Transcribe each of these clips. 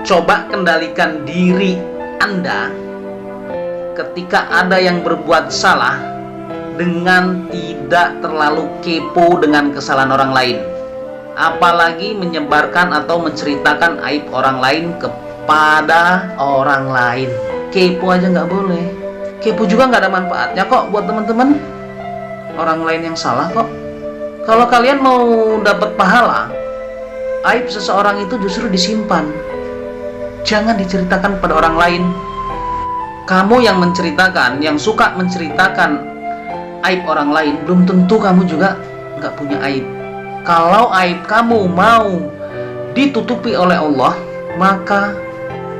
Coba kendalikan diri Anda ketika ada yang berbuat salah dengan tidak terlalu kepo dengan kesalahan orang lain, apalagi menyebarkan atau menceritakan aib orang lain kepada orang lain. Kepo aja nggak boleh. Kepo juga nggak ada manfaatnya kok buat teman-teman. Orang lain yang salah kok. Kalau kalian mau dapat pahala, aib seseorang itu justru disimpan, jangan diceritakan pada orang lain. Kamu yang menceritakan, yang suka menceritakan aib orang lain, belum tentu kamu juga nggak punya aib. Kalau aib kamu mau ditutupi oleh Allah, maka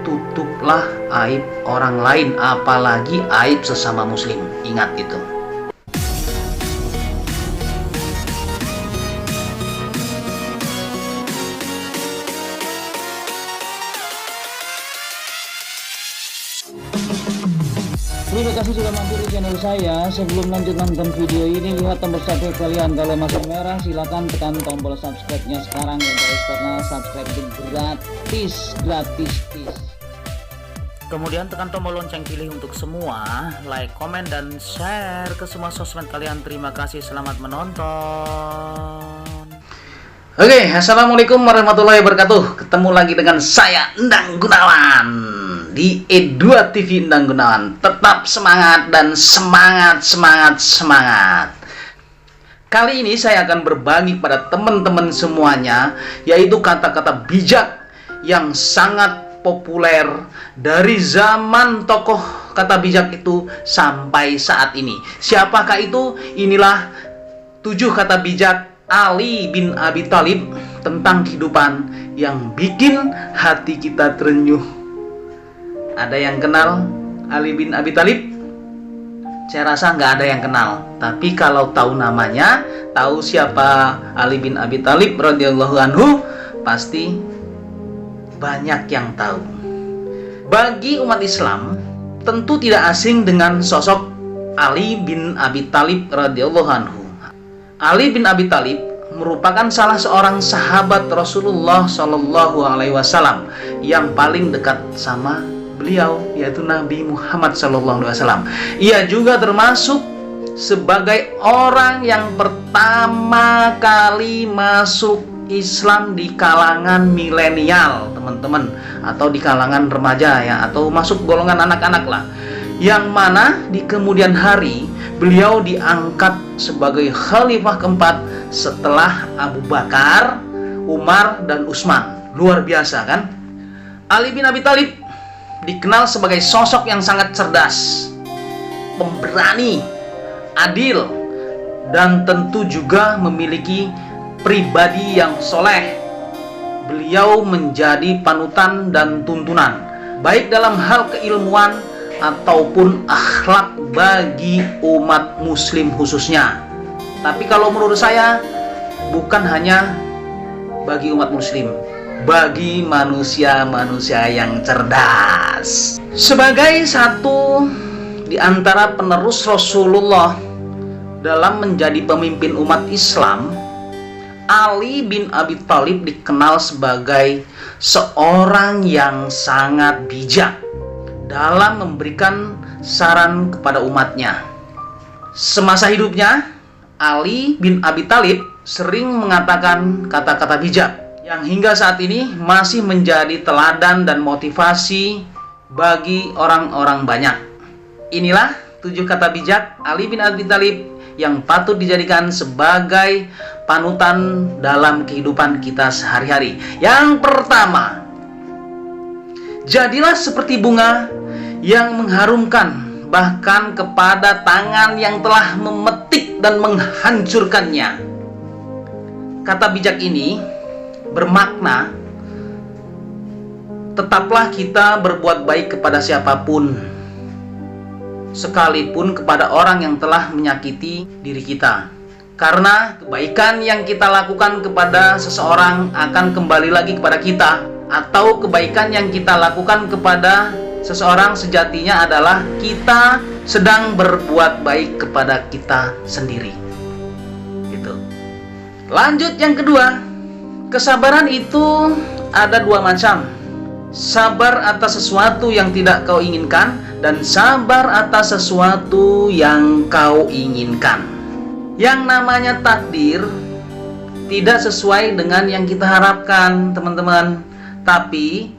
tutuplah aib orang lain, apalagi aib sesama muslim. Ingat itu. Terima kasih sudah mampir di channel saya. Sebelum lanjut nonton video ini, lihat tombol subscribe kalian. Kalau masih merah, silakan tekan tombol subscribe-nya sekarang ya guys, karena subscribe itu gratis. Kemudian tekan tombol lonceng pilih untuk semua, like, komen, dan share ke semua sosmed kalian. Terima kasih, selamat menonton. Oke, assalamualaikum warahmatullahi wabarakatuh. Ketemu lagi dengan saya, Endang Gunawan, di E2 TV Endang Gunawan. Tetap semangat dan semangat. Kali ini saya akan berbagi pada teman-teman semuanya, yaitu kata-kata bijak yang sangat populer dari zaman tokoh kata bijak itu sampai saat ini. Siapakah itu? Inilah 7 kata bijak Ali bin Abi Thalib tentang kehidupan yang bikin hati kita terenyuh. Ada yang kenal Ali bin Abi Thalib? Saya rasa nggak ada yang kenal. Tapi kalau tahu namanya, tahu siapa Ali bin Abi Thalib radhiyallahu anhu, pasti banyak yang tahu. Bagi umat Islam, tentu tidak asing dengan sosok Ali bin Abi Thalib radhiyallahu anhu. Ali bin Abi Thalib merupakan salah seorang sahabat Rasulullah Shallallahu Alaihi Wasallam yang paling dekat sama beliau, yaitu Nabi Muhammad Shallallahu Alaihi Wasallam. Ia juga termasuk sebagai orang yang pertama kali masuk Islam di kalangan milenial, teman-teman, atau di kalangan remaja ya, atau masuk golongan anak-anak lah. Yang mana di kemudian hari beliau diangkat sebagai khalifah keempat setelah Abu Bakar, Umar, dan Utsman. Luar biasa kan? Ali bin Abi Thalib dikenal sebagai sosok yang sangat cerdas, pemberani, adil, dan tentu juga memiliki pribadi yang soleh. Beliau menjadi panutan dan tuntunan, baik dalam hal keilmuan ataupun akhlak bagi umat muslim khususnya. Tapi kalau menurut saya, bukan hanya bagi umat muslim, bagi manusia-manusia yang cerdas. Sebagai satu di antara penerus Rasulullah dalam menjadi pemimpin umat Islam, Ali bin Abi Thalib dikenal sebagai seorang yang sangat bijak dalam memberikan saran kepada umatnya. Semasa hidupnya, Ali bin Abi Thalib sering mengatakan kata-kata bijak yang hingga saat ini masih menjadi teladan dan motivasi bagi orang-orang banyak. Inilah 7 kata bijak Ali bin Abi Thalib yang patut dijadikan sebagai panutan dalam kehidupan kita sehari-hari. Yang pertama, jadilah seperti bunga yang mengharumkan bahkan kepada tangan yang telah memetik dan menghancurkannya. Kata bijak ini bermakna, tetaplah kita berbuat baik kepada siapapun, sekalipun kepada orang yang telah menyakiti diri kita. Karena kebaikan yang kita lakukan kepada seseorang akan kembali lagi kepada kita, atau kebaikan yang kita lakukan kepada seseorang sejatinya adalah kita sedang berbuat baik kepada kita sendiri. Gitu. Lanjut yang kedua, kesabaran itu ada 2 macam. sabar atas sesuatu yang tidak kau inginkan, dan sabar atas sesuatu yang kau inginkan. Yang namanya takdir tidak sesuai dengan yang kita harapkan, teman-teman, tapi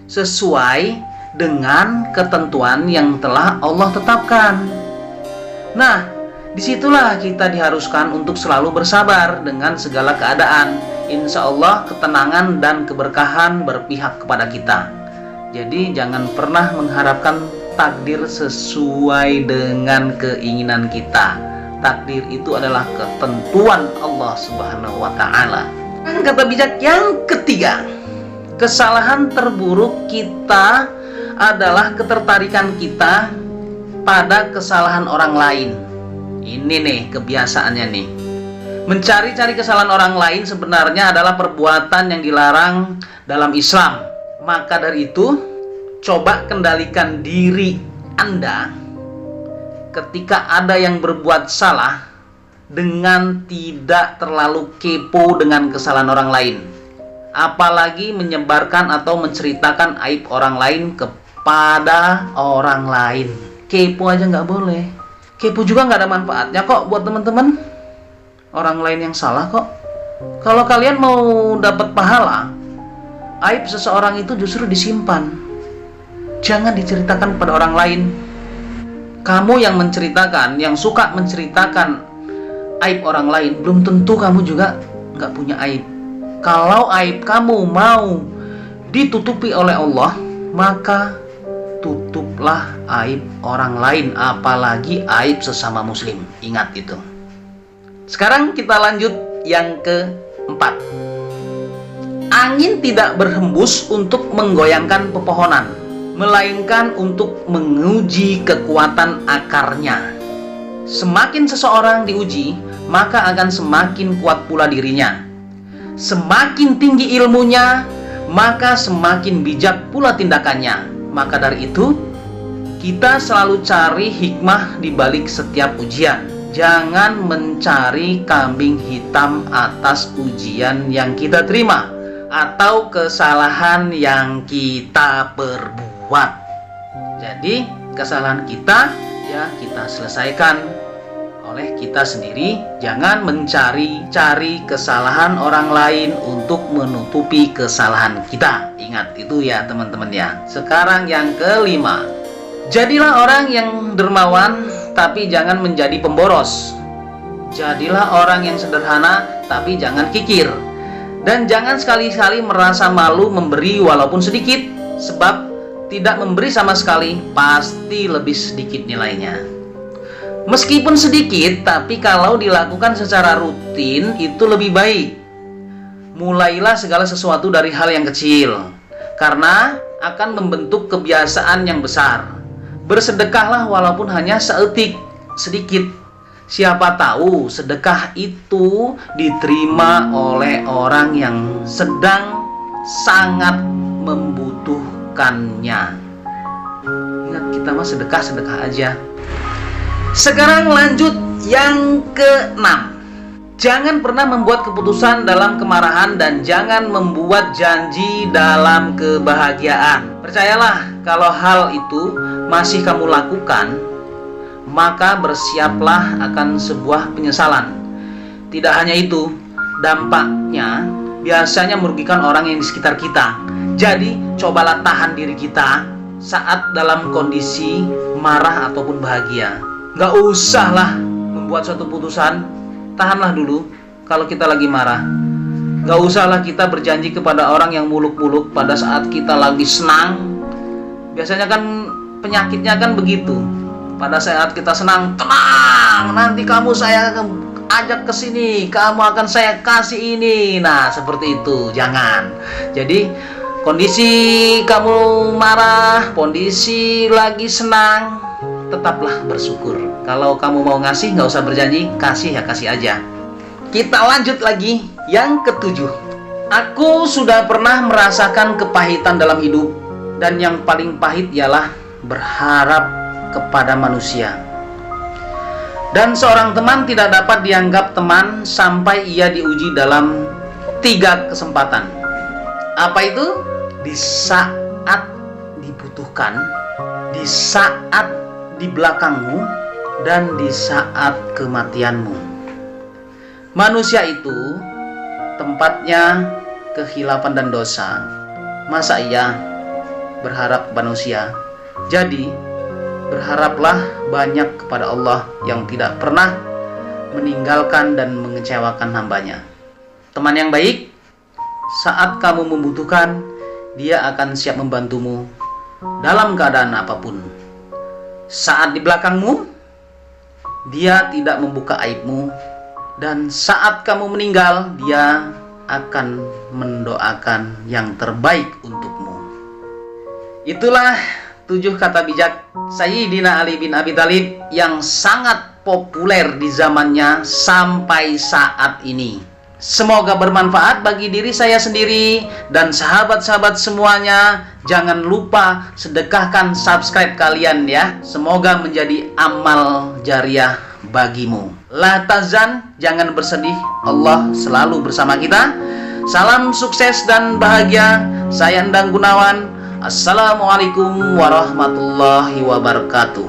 sesuai dengan ketentuan yang telah Allah tetapkan. Nah, disitulah kita diharuskan untuk selalu bersabar dengan segala keadaan. Insya Allah ketenangan dan keberkahan berpihak kepada kita. Jadi jangan pernah mengharapkan takdir sesuai dengan keinginan kita. Takdir itu adalah ketentuan Allah Subhanahu wa Ta'ala. Kata bijak yang ketiga, kesalahan terburuk kita adalah ketertarikan kita pada kesalahan orang lain. Ini nih kebiasaannya nih. Mencari-cari kesalahan orang lain sebenarnya adalah perbuatan yang dilarang dalam Islam. Maka dari itu, coba kendalikan diri Anda ketika ada yang berbuat salah dengan tidak terlalu kepo dengan kesalahan orang lain. Apalagi menyebarkan atau menceritakan aib orang lain kepada orang lain. Kepo aja nggak boleh. Kepo juga nggak ada manfaatnya kok buat teman-teman. Orang lain yang salah kok. Kalau kalian mau dapat pahala, aib seseorang itu justru disimpan. Jangan diceritakan pada orang lain. Kamu yang menceritakan, yang suka menceritakan aib orang lain, belum tentu kamu juga nggak punya aib. Kalau aib kamu mau ditutupi oleh Allah, maka tutuplah aib orang lain, apalagi aib sesama muslim. Ingat itu. Sekarang kita lanjut yang keempat. Angin tidak berhembus untuk menggoyangkan pepohonan, melainkan untuk menguji kekuatan akarnya. Semakin seseorang diuji, maka akan semakin kuat pula dirinya. Semakin tinggi ilmunya, maka semakin bijak pula tindakannya. Maka dari itu, kita selalu cari hikmah di balik setiap ujian. Jangan mencari kambing hitam atas ujian yang kita terima atau kesalahan yang kita perbuat. Jadi, kesalahan kita ya kita selesaikan oleh kita sendiri. Jangan mencari-cari kesalahan orang lain untuk menutupi kesalahan kita. Ingat itu ya teman-teman ya. Sekarang yang kelima, jadilah orang yang dermawan, tapi jangan menjadi pemboros. Jadilah orang yang sederhana, tapi jangan kikir. Dan jangan sekali-kali merasa malu memberi walaupun sedikit, sebab tidak memberi sama sekali pasti lebih sedikit nilainya. Meskipun sedikit, tapi kalau dilakukan secara rutin itu lebih baik. Mulailah segala sesuatu dari hal yang kecil, karena akan membentuk kebiasaan yang besar. Bersedekahlah walaupun hanya seetik, sedikit. Siapa tahu sedekah itu diterima oleh orang yang sedang sangat membutuhkannya. Ingat, kita mah sedekah aja. Sekarang lanjut yang keenam. Jangan pernah membuat keputusan dalam kemarahan dan jangan membuat janji dalam kebahagiaan. Percayalah, kalau hal itu masih kamu lakukan, maka bersiaplah akan sebuah penyesalan. Tidak hanya itu, dampaknya biasanya merugikan orang yang di sekitar kita. Jadi, cobalah tahan diri kita saat dalam kondisi marah ataupun bahagia. Gak usahlah membuat suatu putusan, tahanlah dulu kalau kita lagi marah. Gak usahlah kita berjanji kepada orang yang muluk-muluk pada saat kita lagi senang. Biasanya kan penyakitnya kan begitu. Pada saat kita senang, tenang, nanti kamu saya ajak ke sini, kamu akan saya kasih ini. Nah, seperti itu, jangan. Jadi, kondisi kamu marah, kondisi lagi senang, tetaplah bersyukur. Kalau kamu mau ngasih, nggak usah berjanji, kasih ya kasih aja. Kita lanjut lagi, yang ketujuh. Aku sudah pernah merasakan kepahitan dalam hidup, dan yang paling pahit ialah berharap kepada manusia. Dan seorang teman tidak dapat dianggap teman sampai ia diuji dalam 3 kesempatan. Apa itu? Di saat saat dibutuhkan, di saat di belakangmu, dan di saat kematianmu. Manusia itu tempatnya kehilapan dan dosa. Masa iya berharap manusia? Jadi berharaplah banyak kepada Allah yang tidak pernah meninggalkan dan mengecewakan hambanya. Teman yang baik, saat kamu membutuhkan, dia akan siap membantumu dalam keadaan apapun. Saat di belakangmu, dia tidak membuka aibmu. Dan saat kamu meninggal, dia akan mendoakan yang terbaik untukmu. Itulah 7 kata bijak Sayyidina Ali bin Abi Thalib yang sangat populer di zamannya sampai saat ini. Semoga bermanfaat bagi diri saya sendiri dan sahabat-sahabat semuanya. Jangan lupa sedekahkan subscribe kalian ya. Semoga menjadi amal jariah bagimu. La tahzan, jangan bersedih. Allah selalu bersama kita. Salam sukses dan bahagia. Saya Endang Gunawan. Assalamualaikum warahmatullahi wabarakatuh.